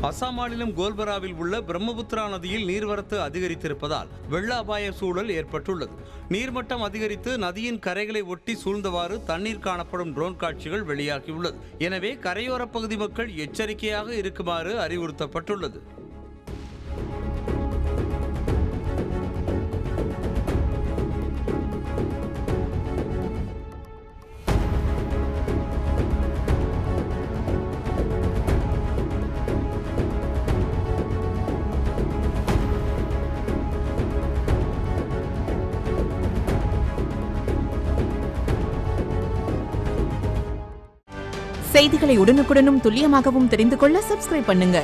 அசாம் மாநிலம் கோல்பராவில் உள்ள பிரம்மபுத்திரா நதியில் நீர்வரத்து அதிகரித்திருப்பதால் வெள்ள அபாய சூழல் ஏற்பட்டுள்ளது. நீர்மட்டம் அதிகரித்து நதியின் கரைகளை ஒட்டி சூழ்ந்தவாறு தண்ணீர் காணப்படும் ட்ரோன் காட்சிகள் வெளியாகியுள்ளது. எனவே கரையோர பகுதி மக்கள் எச்சரிக்கையாக இருக்குமாறு அறிவுறுத்தப்பட்டுள்ளது. செய்திகளை உடனுக்குடனும் துல்லியமாகவும் தெரிந்து கொள்ள சப்ஸ்கிரைப் பண்ணுங்க.